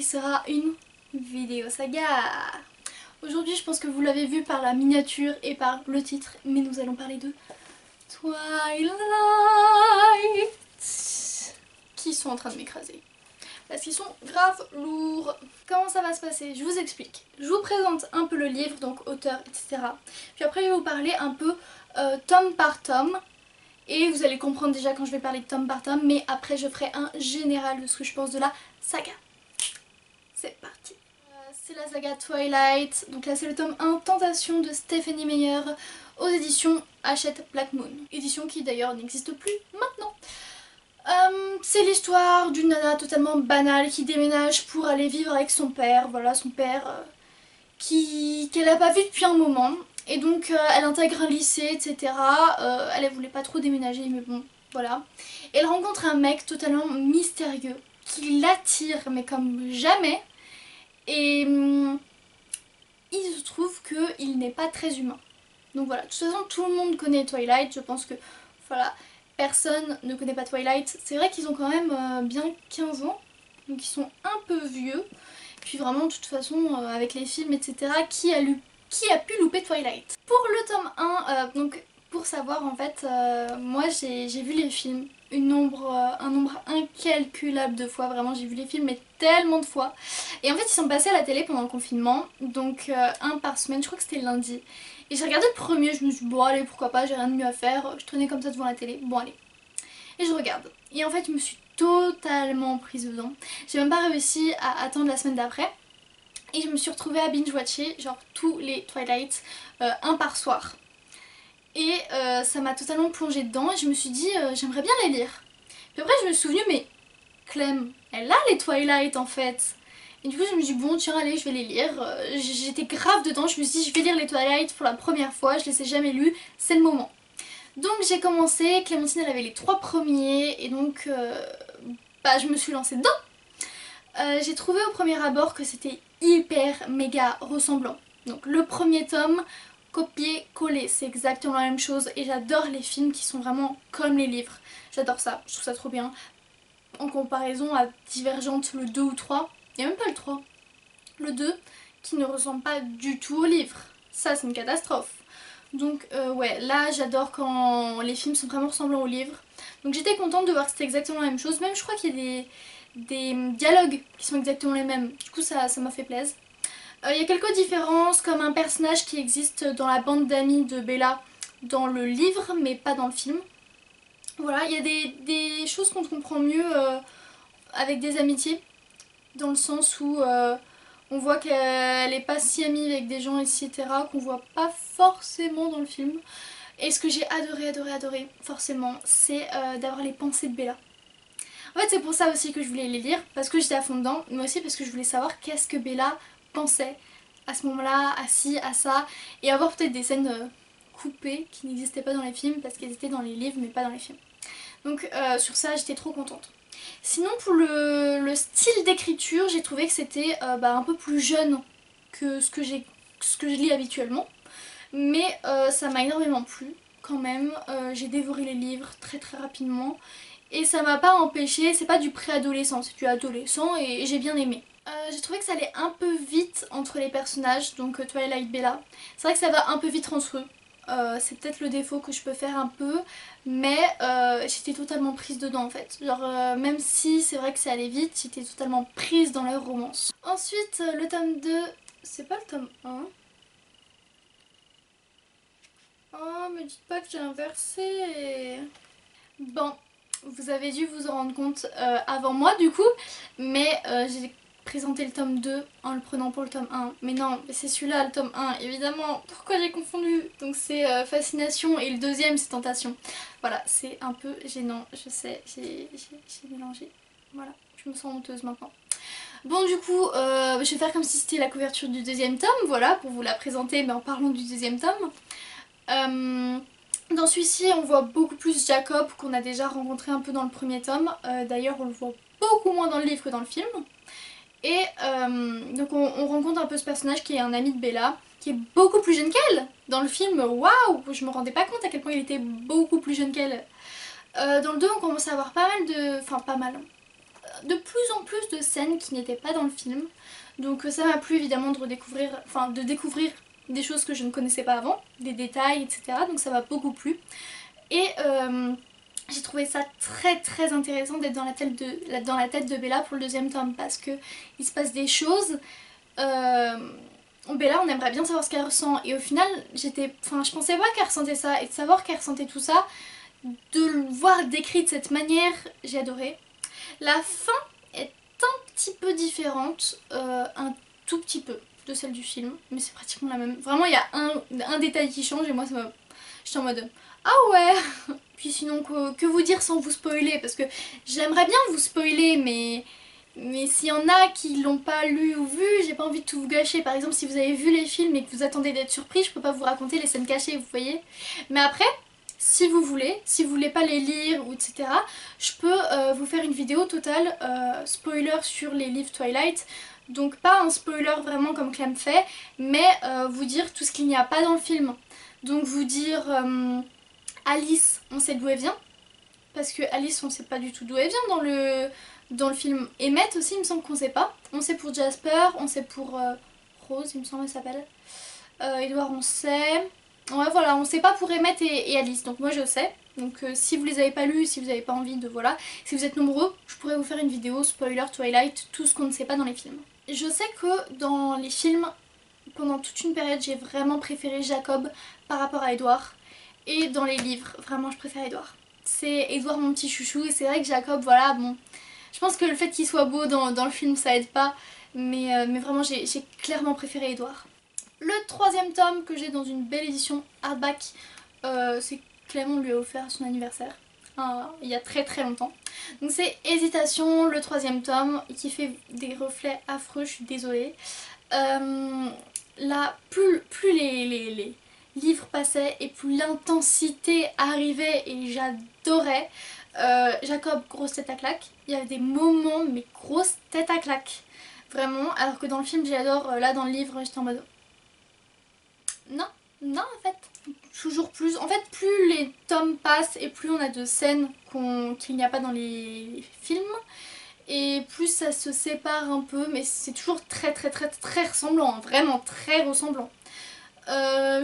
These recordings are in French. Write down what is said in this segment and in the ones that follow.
qui sera une vidéo saga. Aujourd'hui je pense que vous l'avez vu par la miniature et par le titre, mais nous allons parler de Twilight, qui sont en train de m'écraser. Parce qu'ils sont grave lourds. Comment ça va se passer? Je vous explique. Je vous présente un peu le livre, donc auteur, etc. Puis après je vais vous parler un peu tome par tome. Et vous allez comprendre déjà quand je vais parler de tome par tome, mais après je ferai un général de ce que je pense de la saga. C'est parti. C'est la saga Twilight, donc là c'est le tome 1, Tentation de Stephenie Meyer, aux éditions Hachette Black Moon. Édition qui d'ailleurs n'existe plus maintenant. C'est l'histoire d'une nana totalement banale qui déménage pour aller vivre avec son père. Voilà, son père qu'elle n'a pas vu depuis un moment. Et donc elle intègre un lycée, etc. Elle voulait pas trop déménager, mais bon, voilà. Et elle rencontre un mec totalement mystérieux qui l'attire, mais comme jamais. Et il se trouve qu'il n'est pas très humain. Donc voilà, de toute façon tout le monde connaît Twilight, je pense que voilà, personne ne connaît pas Twilight. C'est vrai qu'ils ont quand même bien 15 ans, donc ils sont un peu vieux. Puis vraiment de toute façon avec les films etc, qui a pu louper Twilight? Pour le tome 1, donc pour savoir en fait, moi j'ai vu les films un nombre incalculable de fois, vraiment j'ai vu les films mais tellement de fois. Et en fait ils sont passés à la télé pendant le confinement, donc un par semaine, je crois que c'était lundi. Et j'ai regardé le premier, je me suis dit bon allez pourquoi pas, j'ai rien de mieux à faire, je traînais comme ça devant la télé, bon allez. Et je regarde. Et en fait je me suis totalement prise dedans. J'ai même pas réussi à attendre la semaine d'après. Et je me suis retrouvée à binge-watcher genre tous les Twilight, un par soir. Et ça m'a totalement plongée dedans et je me suis dit j'aimerais bien les lire. Puis après je me suis souvenue mais Clem, elle a les Twilight en fait. Et du coup je me suis dit bon tiens allez je vais les lire. J'étais grave dedans, je me suis dit je vais lire les Twilight pour la première fois, je les ai jamais lus, c'est le moment. Donc j'ai commencé, Clémentine elle avait les 3 premiers et donc je me suis lancée dedans. J'ai trouvé au premier abord que c'était hyper méga ressemblant. Donc le premier tome, copier-coller, c'est exactement la même chose et j'adore les films qui sont vraiment comme les livres. J'adore ça, je trouve ça trop bien. En comparaison à Divergente le 2 ou 3, il n'y a même pas le 3. Le 2 qui ne ressemble pas du tout au livre. Ça c'est une catastrophe. Donc ouais, là j'adore quand les films sont vraiment ressemblants au livre. Donc j'étais contente de voir que c'était exactement la même chose. Même je crois qu'il y a des dialogues qui sont exactement les mêmes. Du coup ça m'a fait plaisir. Il y a quelques différences comme un personnage qui existe dans la bande d'amis de Bella dans le livre mais pas dans le film. Voilà, il y a des choses qu'on comprend mieux avec des amitiés. Dans le sens où on voit qu'elle n'est pas si amie avec des gens etc. qu'on voit pas forcément dans le film. Et ce que j'ai adoré forcément c'est d'avoir les pensées de Bella. En fait c'est pour ça aussi que je voulais les lire, parce que j'étais à fond dedans, mais aussi parce que je voulais savoir qu'est-ce que Bella pensait à ce moment-là, à ci, à ça, et avoir peut-être des scènes coupées qui n'existaient pas dans les films parce qu'elles étaient dans les livres mais pas dans les films. Donc sur ça j'étais trop contente. Sinon pour le style d'écriture j'ai trouvé que c'était un peu plus jeune que ce que je lis habituellement, mais ça m'a énormément plu quand même. J'ai dévoré les livres très rapidement. Et ça m'a pas empêché, c'est pas du préadolescent, c'est du adolescent et j'ai bien aimé. J'ai trouvé que ça allait un peu vite entre les personnages, donc Twilight, Bella. C'est vrai que ça va un peu vite entre eux. C'est peut-être le défaut que je peux faire un peu, mais j'étais totalement prise dedans en fait. Genre même si c'est vrai que ça allait vite, j'étais totalement prise dans leur romance. Ensuite le tome 2, c'est pas le tome 1. Oh me dites pas que j'ai inversé. Bon. Vous avez dû vous en rendre compte avant moi du coup, mais j'ai présenté le tome 2 en le prenant pour le tome 1. Mais non, c'est celui-là le tome 1, évidemment. Pourquoi j'ai confondu? Donc c'est Fascination et le deuxième c'est Tentation. Voilà, c'est un peu gênant, je sais, j'ai mélangé. Voilà, je me sens honteuse maintenant. Bon du coup, je vais faire comme si c'était la couverture du deuxième tome, voilà, pour vous la présenter, mais en parlant du deuxième tome. Dans celui-ci on voit beaucoup plus Jacob qu'on a déjà rencontré un peu dans le premier tome. D'ailleurs on le voit beaucoup moins dans le livre que dans le film. Et donc on rencontre un peu ce personnage qui est un ami de Bella, qui est beaucoup plus jeune qu'elle. Dans le film, waouh, je me rendais pas compte à quel point il était beaucoup plus jeune qu'elle. Dans le 2 on commence à avoir pas mal de... Enfin pas mal. de plus en plus de scènes qui n'étaient pas dans le film. Donc ça m'a plu évidemment de redécouvrir, enfin de découvrir des choses que je ne connaissais pas avant, des détails, etc. Donc ça m'a beaucoup plu. Et j'ai trouvé ça très intéressant d'être dans la tête de Bella pour le deuxième tome, parce que il se passe des choses. Bella, on aimerait bien savoir ce qu'elle ressent, et au final je pensais pas qu'elle ressentait ça, et de savoir qu'elle ressentait tout ça, de le voir décrit de cette manière, j'ai adoré. La fin est un petit peu différente, un tout petit peu de celle du film, mais c'est pratiquement la même. Vraiment il y a un détail qui change et moi ça m'a... J'étais en mode ah ouais. Puis sinon que vous dire sans vous spoiler, parce que j'aimerais bien vous spoiler, mais s'il y en a qui l'ont pas lu ou vu, j'ai pas envie de tout vous gâcher. Par exemple si vous avez vu les films et que vous attendez d'être surpris, je peux pas vous raconter les scènes cachées, vous voyez. Mais après, si vous voulez pas les lire ou etc, je peux vous faire une vidéo totale spoiler sur les livres Twilight. Donc pas un spoiler vraiment comme Clem fait, mais vous dire tout ce qu'il n'y a pas dans le film. Donc vous dire Alice, on sait d'où elle vient, parce que Alice on sait pas du tout d'où elle vient dans le film. Emmett aussi il me semble qu'on sait pas. On sait pour Jasper, on sait pour Rose il me semble elle s'appelle. Edward on sait. Ouais voilà, on sait pas pour Emmett et Alice, donc moi je sais. Donc si vous les avez pas lus, si vous avez pas envie de voilà, si vous êtes nombreux, je pourrais vous faire une vidéo spoiler Twilight, tout ce qu'on ne sait pas dans les films. Je sais que dans les films, pendant toute une période j'ai vraiment préféré Jacob par rapport à Edward. Et dans les livres, vraiment je préfère Edward. C'est Edward mon petit chouchou, et c'est vrai que Jacob, voilà, bon, je pense que le fait qu'il soit beau dans le film ça aide pas, mais vraiment j'ai clairement préféré Edward. Le troisième tome que j'ai dans une belle édition hardback, c'est Clément lui a offert à son anniversaire, il y a très longtemps. Donc c'est Hésitation, le troisième tome, qui fait des reflets affreux, je suis désolée. Là, plus les livres passaient et plus l'intensité arrivait, et j'adorais. Jacob, grosse tête à claque. Il y avait des moments, mais grosse tête à claque. Vraiment, alors que dans le film j'adore, là dans le livre j'étais en mode... Non, en fait. Toujours plus. En fait, plus les tomes passent et plus on a de scènes qu'il n'y a pas dans les films. Et plus ça se sépare un peu, mais c'est toujours très ressemblant, hein, vraiment très ressemblant.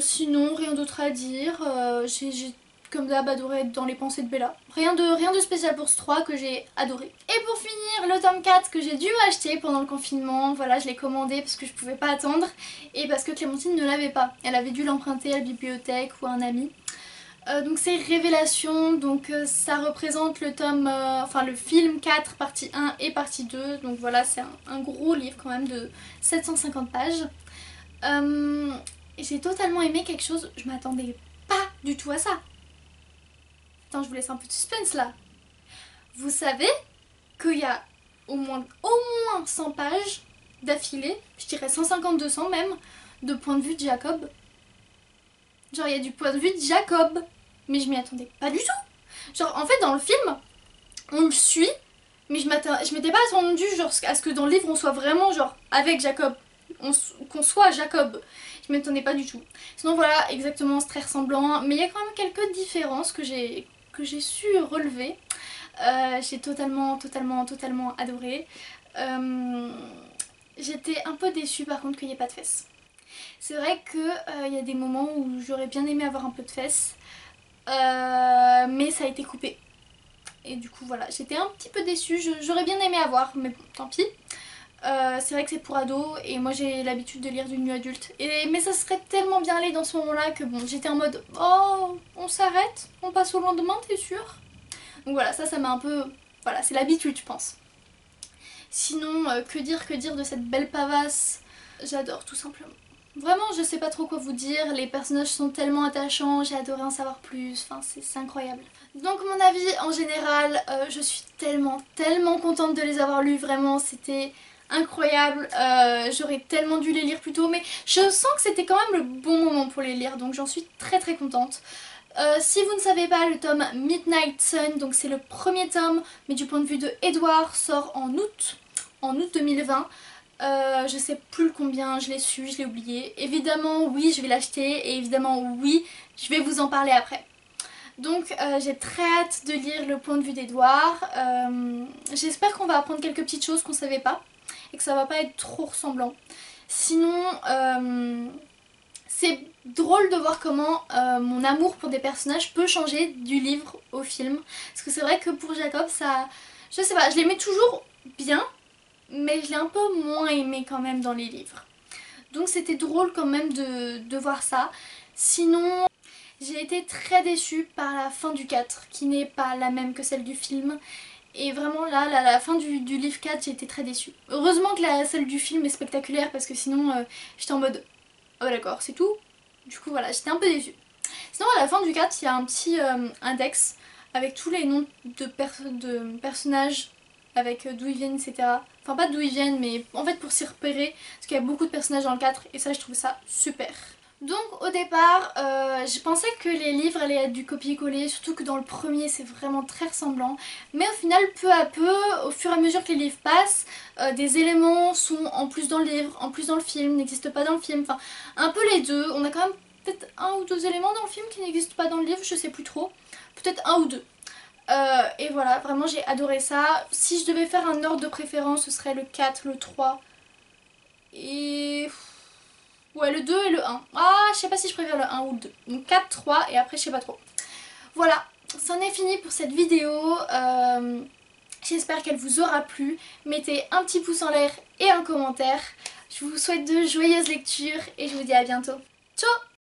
Sinon, rien d'autre à dire. J'ai comme d'hab adoré être dans les pensées de Bella. Rien de spécial pour ce 3 que j'ai adoré. Et pour finir, le tome 4 que j'ai dû acheter pendant le confinement. Voilà, je l'ai commandé parce que je pouvais pas attendre et parce que Clémentine ne l'avait pas. Elle avait dû l'emprunter à la bibliothèque ou à un ami. Donc c'est Révélation, donc ça représente le tome, enfin le film 4 partie 1 et partie 2. Donc voilà, c'est un gros livre quand même de 750 pages. Et j'ai totalement aimé quelque chose, je m'attendais pas du tout à ça. Attends, je vous laisse un peu de suspense là. Vous savez qu'il y a au moins 100 pages d'affilée, je dirais 150-200 même, de point de vue de Jacob. Genre il y a du point de vue de Jacob, mais je m'y attendais pas du tout. Genre en fait dans le film, on le suit, mais je m'étais pas attendue genre à ce que dans le livre on soit vraiment genre avec Jacob, qu'on soit Jacob. Je m'attendais pas du tout. Sinon voilà, exactement, c'est très ressemblant, mais il y a quand même quelques différences que j'ai su relever. J'ai totalement adoré. J'étais un peu déçue par contre qu'il n'y ait pas de fesses. C'est vrai qu'il y a des moments où j'aurais bien aimé avoir un peu de fesses, mais ça a été coupé. Et du coup voilà, j'étais un petit peu déçue, j'aurais bien aimé avoir, mais bon, tant pis. C'est vrai que c'est pour ados et moi j'ai l'habitude de lire du nu adulte. Mais ça serait tellement bien allé dans ce moment-là que bon, j'étais en mode oh, on s'arrête, on passe au lendemain, t'es sûre? Donc voilà, ça m'a un peu... Voilà, c'est l'habitude je pense. Sinon, que dire de cette belle pavasse? J'adore tout simplement. Vraiment, je sais pas trop quoi vous dire, les personnages sont tellement attachants, j'ai adoré en savoir plus, enfin c'est incroyable. Donc mon avis en général, je suis tellement contente de les avoir lus, vraiment c'était incroyable, j'aurais tellement dû les lire plus tôt, mais je sens que c'était quand même le bon moment pour les lire, donc j'en suis très contente. Si vous ne savez pas, le tome Midnight Sun, donc c'est le premier tome, mais du point de vue de Edward, sort en août 2020. Je sais plus le combien, je l'ai su, je l'ai oublié. Évidemment oui je vais l'acheter et évidemment oui je vais vous en parler après. Donc j'ai très hâte de lire Le point de vue d'Edouard. J'espère qu'on va apprendre quelques petites choses qu'on savait pas et que ça va pas être trop ressemblant. Sinon c'est drôle de voir comment mon amour pour des personnages peut changer du livre au film. Parce que c'est vrai que pour Jacob ça... Je sais pas, je l'aimais toujours bien, mais je l'ai un peu moins aimé quand même dans les livres. Donc c'était drôle quand même de voir ça. Sinon, j'ai été très déçue par la fin du 4, qui n'est pas la même que celle du film. Et vraiment là, la fin du livre 4, j'ai été très déçue. Heureusement que celle du film est spectaculaire, parce que sinon j'étais en mode oh d'accord, c'est tout. Du coup voilà, j'étais un peu déçue. Sinon à la fin du 4, il y a un petit index avec tous les noms de personnages, avec d'où ils viennent, etc. Enfin pas d'où ils viennent, mais en fait pour s'y repérer, parce qu'il y a beaucoup de personnages dans le 4 et ça je trouve ça super. Donc au départ, je pensais que les livres allaient être du copier-coller, surtout que dans le premier c'est vraiment très ressemblant. Mais au final, peu à peu, au fur et à mesure que les livres passent, des éléments sont en plus dans le livre, en plus dans le film, n'existent pas dans le film. Enfin, un peu les deux. On a quand même peut-être un ou deux éléments dans le film qui n'existent pas dans le livre, je sais plus trop. Peut-être un ou deux. Et voilà, vraiment j'ai adoré ça. Si je devais faire un ordre de préférence, ce serait le 4, le 3 et... ouais, le 2 et le 1. Ah, je sais pas si je préfère le 1 ou le 2. Donc 4, 3 et après je sais pas trop. Voilà, c'en est fini pour cette vidéo. J'espère qu'elle vous aura plu. Mettez un petit pouce en l'air et un commentaire. Je vous souhaite de joyeuses lectures et je vous dis à bientôt. Ciao!